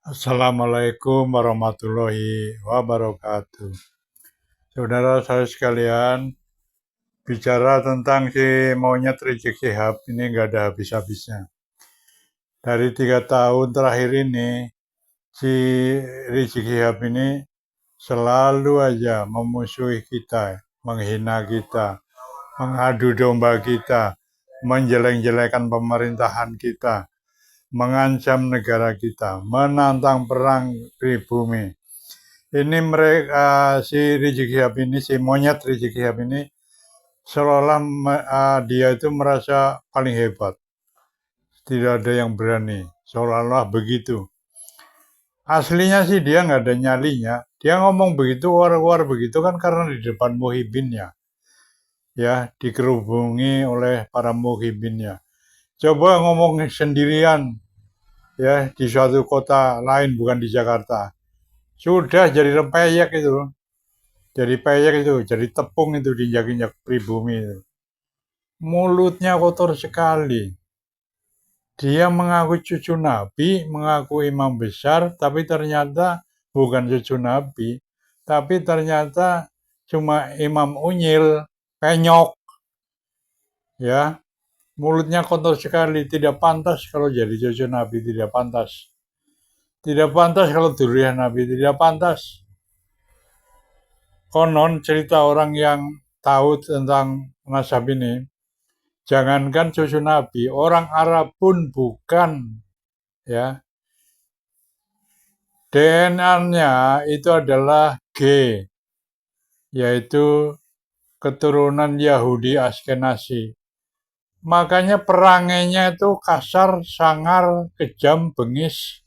Assalamualaikum warahmatullahi wabarakatuh. Saudara saya sekalian, bicara tentang si monyet Rizik Syihab ini nggak ada habis-habisnya. Dari 3 tahun terakhir ini, si Rizik Syihab ini selalu aja memusuhi kita, menghina kita, mengadu domba kita, menjelek-jelekan pemerintahan kita, mengancam negara kita, menantang perang pribumi. Ini mereka si Rizik Syihab ini, si monyet Rizik Syihab ini seolah-olah dia itu merasa paling hebat. Tidak ada yang berani, seolah-olah begitu. Aslinya sih dia nggak ada nyalinya. Dia ngomong begitu, war-war begitu kan karena di depan muhibinnya. Ya, dikerubungi oleh para muhibinnya. Coba ngomong sendirian ya di suatu kota lain bukan di Jakarta. Sudah jadi rempeyek itu. Jadi peyek itu, jadi tepung itu diinjak-injak pribumi itu. Mulutnya kotor sekali. Dia mengaku cucu Nabi, mengaku imam besar, tapi ternyata bukan cucu Nabi. Tapi ternyata cuma imam unyil, penyok. Ya, mulutnya kotor sekali, tidak pantas kalau jadi cucu Nabi, tidak pantas. Tidak pantas kalau durian Nabi, tidak pantas. Konon cerita orang yang tahu tentang nasab ini, jangankan cucu Nabi, orang Arab pun bukan, ya. DNA-nya itu adalah G, yaitu keturunan Yahudi Askenazi. Makanya perangainya itu kasar, sangar, kejam, bengis.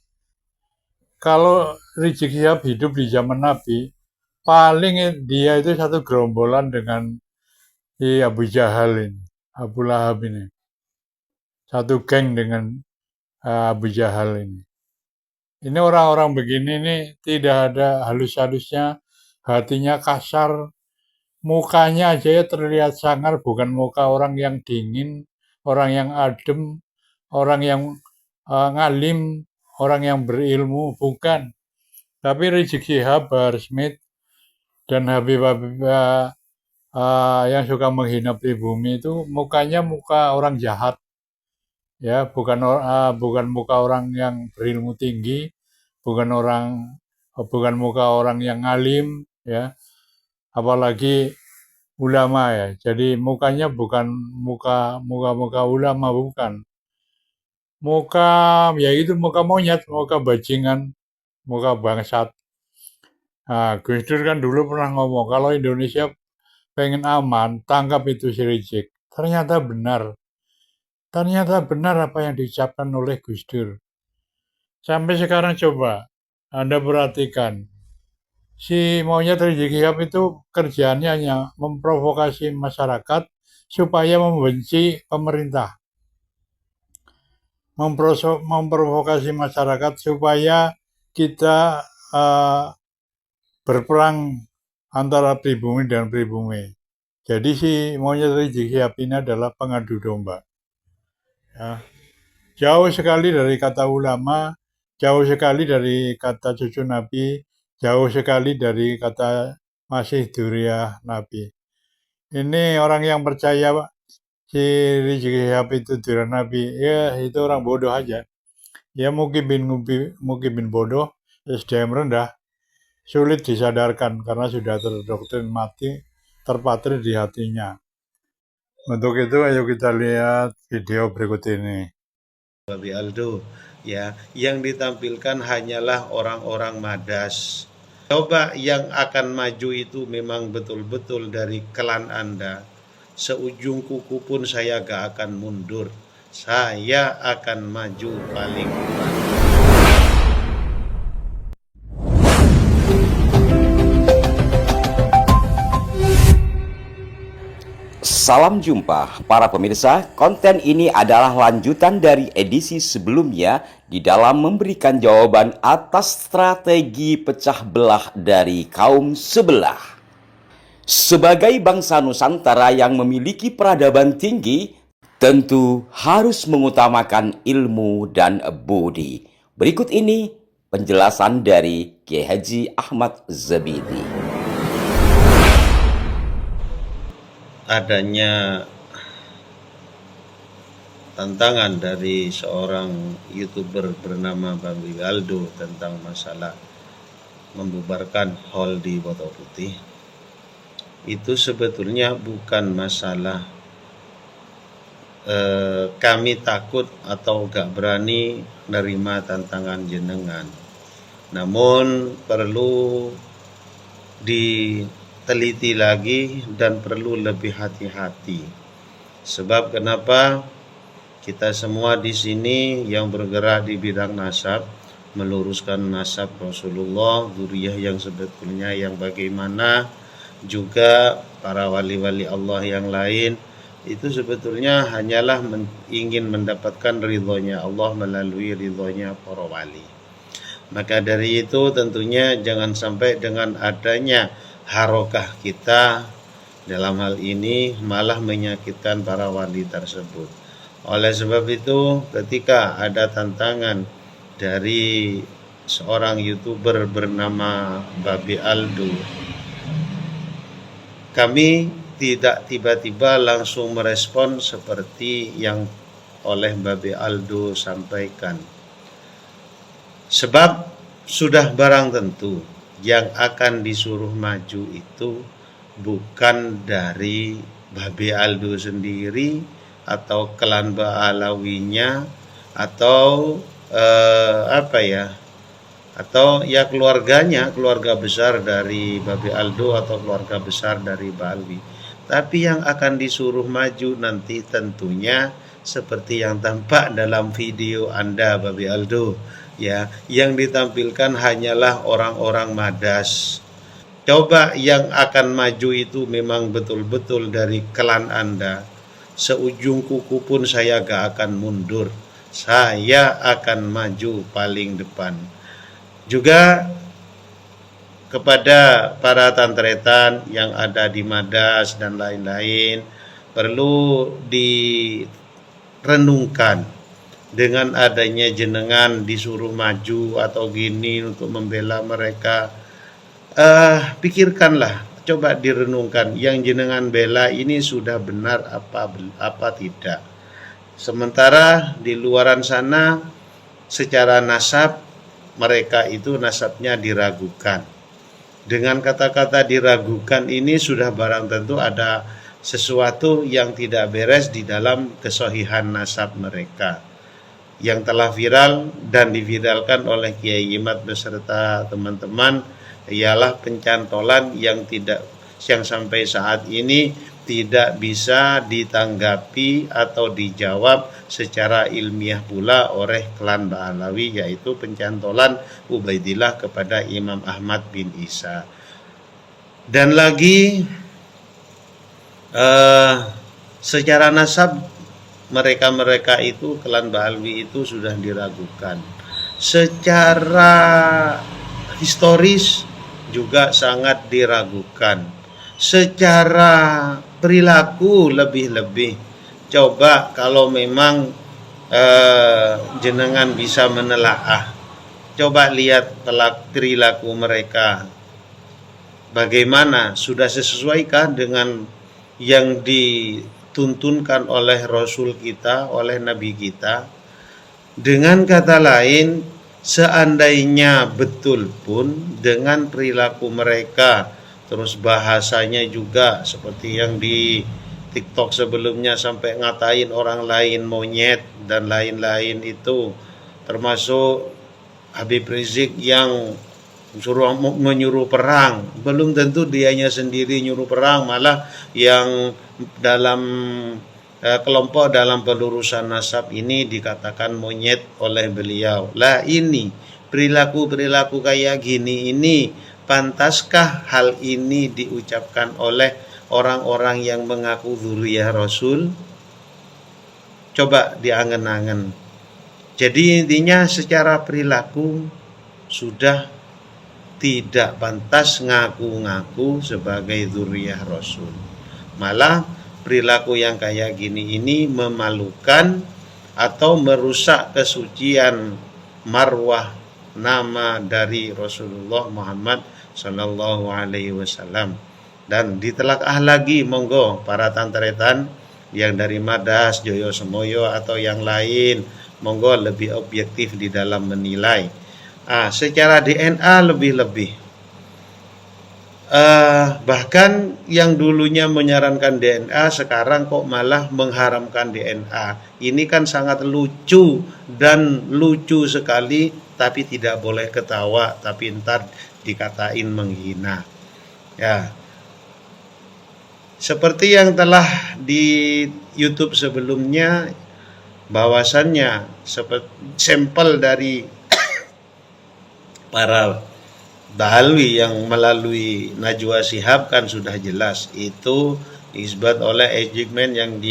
Kalau Rizik Syihab hidup di zaman Nabi, paling dia itu satu gerombolan dengan Abu Jahal ini, Abu Lahab ini. Satu geng dengan Abu Jahal ini. Ini orang-orang begini nih tidak ada halus-halusnya, hatinya kasar, mukanya aja ya terlihat sangar, bukan muka orang yang dingin, orang yang adem, orang yang ngalim, orang yang berilmu, bukan. Tapi Rizik Syihab, Bahar Smith, dan Habib-Habib yang suka menghina pribumi itu mukanya muka orang jahat. Ya, bukan muka orang yang berilmu tinggi, bukan muka orang yang ngalim, ya, apalagi ulama ya. Jadi mukanya bukan muka ulama, bukan. Muka ya itu muka monyet, muka bajingan, muka bangsat. Nah, Gus Dur kan dulu pernah ngomong kalau Indonesia pengen aman, tangkap itu si Rizik. Ternyata benar. Ternyata benar apa yang diucapkan oleh Gus Dur. Sampai sekarang coba Anda perhatikan, si monyet Rizik Syihab itu kerjaannya hanya memprovokasi masyarakat supaya membenci pemerintah. Memprovokasi masyarakat supaya kita berperang antara pribumi dan pribumi. Jadi si monyet Rizik Syihab ini adalah pengadu domba. Ya. Jauh sekali dari kata ulama, jauh sekali dari kata cucu Nabi, jauh sekali dari kata masih duriah Nabi. Ini orang yang percaya si Rizik Syihab itu duriah Nabi, ya itu orang bodoh aja. Ya mungkin bodoh, SDM rendah, sulit disadarkan karena sudah terdoktrin mati, terpatri di hatinya. Untuk itu ayo kita lihat video berikut ini. Babi Aldo, ya, yang ditampilkan hanyalah orang-orang madas. Coba yang akan maju itu memang betul-betul dari klan Anda. Seujung kuku pun saya gak akan mundur. Saya akan maju paling depan. Salam jumpa para pemirsa, konten ini adalah lanjutan dari edisi sebelumnya di dalam memberikan jawaban atas strategi pecah belah dari kaum sebelah. Sebagai bangsa Nusantara yang memiliki peradaban tinggi, tentu harus mengutamakan ilmu dan budi. Berikut ini Penjelasan dari Kiai Haji Ahmad Zabidi. Adanya tantangan dari seorang YouTuber bernama Bang Willy Aldo tentang masalah membubarkan hall di Botol Putih, itu sebetulnya bukan masalah kami takut atau gak berani nerima tantangan jenengan, namun perlu diteliti lagi dan perlu lebih hati-hati. Sebab kenapa? Kita semua di sini yang bergerak di bidang nasab, meluruskan nasab Rasulullah, zuriyah yang sebetulnya yang bagaimana, juga para wali-wali Allah yang lain, itu sebetulnya hanyalah ingin mendapatkan ridhonya Allah melalui ridhonya para wali. Maka dari itu tentunya jangan sampai dengan adanya harokah kita dalam hal ini malah menyakitkan para wali tersebut. Oleh sebab itu, ketika ada tantangan dari seorang YouTuber bernama Babi Aldo, kami tidak tiba-tiba langsung merespon seperti yang oleh Babi Aldo sampaikan. Sebab sudah barang tentu yang akan disuruh maju itu bukan dari Babi Aldo sendiri atau klan Ba'alawinya atau atau ya keluarganya, keluarga besar dari Babi Aldo atau keluarga besar dari Ba'alwi. Tapi yang akan disuruh maju nanti tentunya seperti yang tampak dalam video Anda Babi Aldo, ya, yang ditampilkan hanyalah orang-orang madas. Coba yang akan maju itu memang betul-betul dari klan Anda. Seujung kuku pun saya gak akan mundur. Saya akan maju paling depan. Juga kepada para tantretan yang ada di Madas dan lain-lain, perlu direnungkan dengan adanya jenengan disuruh maju atau gini untuk membela mereka. Pikirkanlah, coba direnungkan, yang jenengan bela ini sudah benar apa tidak. Sementara di luaran sana secara nasab mereka itu nasabnya diragukan. Dengan kata-kata diragukan ini sudah barang tentu ada sesuatu yang tidak beres di dalam kesohihan nasab mereka yang telah viral dan diviralkan oleh Kiai Imad beserta teman-teman, ialah pencantolan yang sampai saat ini tidak bisa ditanggapi atau dijawab secara ilmiah pula oleh klan Ba'alawi, yaitu pencantolan Ubaidillah kepada Imam Ahmad bin Isa. Dan lagi secara nasab mereka itu, klan Ba'alawi itu sudah diragukan. Secara historis juga sangat diragukan. Secara perilaku lebih-lebih. Coba kalau memang jenengan bisa menelaah, coba lihat perilaku mereka bagaimana, sudah sesuaikah dengan yang dituntunkan oleh Rasul kita, oleh Nabi kita. Dengan kata lain, seandainya betul pun dengan perilaku mereka, terus bahasanya juga seperti yang di TikTok sebelumnya sampai ngatain orang lain monyet dan lain-lain itu, termasuk Habib Rizik yang menyuruh perang. Belum tentu dianya sendiri nyuruh perang, malah yang dalam kelompok dalam pelurusan nasab ini dikatakan monyet oleh beliau. Lah ini perilaku kayak gini ini, pantaskah hal ini diucapkan oleh orang-orang yang mengaku dzurriyyah Rasul? Coba diangen-angen. Jadi intinya secara perilaku sudah tidak pantas ngaku-ngaku sebagai dzurriyyah Rasul. Malah perilaku yang kayak gini ini memalukan atau merusak kesucian marwah nama dari Rasulullah Muhammad Sallallahu Alaihi Wasallam. Dan ditelaah lagi monggo para tantretan yang dari Madas, Joyo Semoyo atau yang lain, monggo lebih objektif di dalam menilai. Secara DNA lebih-lebih. Bahkan yang dulunya menyarankan DNA sekarang kok malah mengharamkan DNA. Ini kan sangat lucu dan lucu sekali, tapi tidak boleh ketawa, tapi ntar dikatain menghina. Ya, seperti yang telah di YouTube sebelumnya, bahwasannya sampel dari para Bahalwi yang melalui Najwa Shihab kan sudah jelas itu disebut oleh ejekmen yang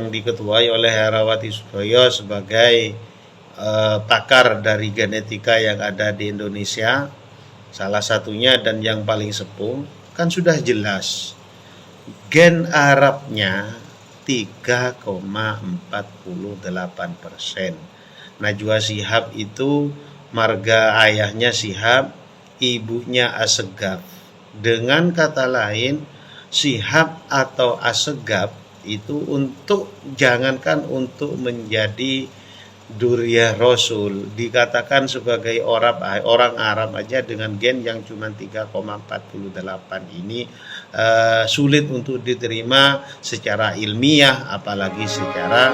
diketuai oleh Herawati Sudoyo sebagai pakar dari genetika yang ada di Indonesia, salah satunya dan yang paling sepuh, kan sudah jelas gen Arabnya 3,48%. Najwa Shihab itu marga ayahnya Shihab, ibunya Assegaf. Dengan kata lain, Shihab atau Assegaf itu jangankan untuk menjadi Duriyah Rasul, dikatakan sebagai orang Arab aja dengan gen yang cuma 3,48 ini sulit untuk diterima secara ilmiah, apalagi secara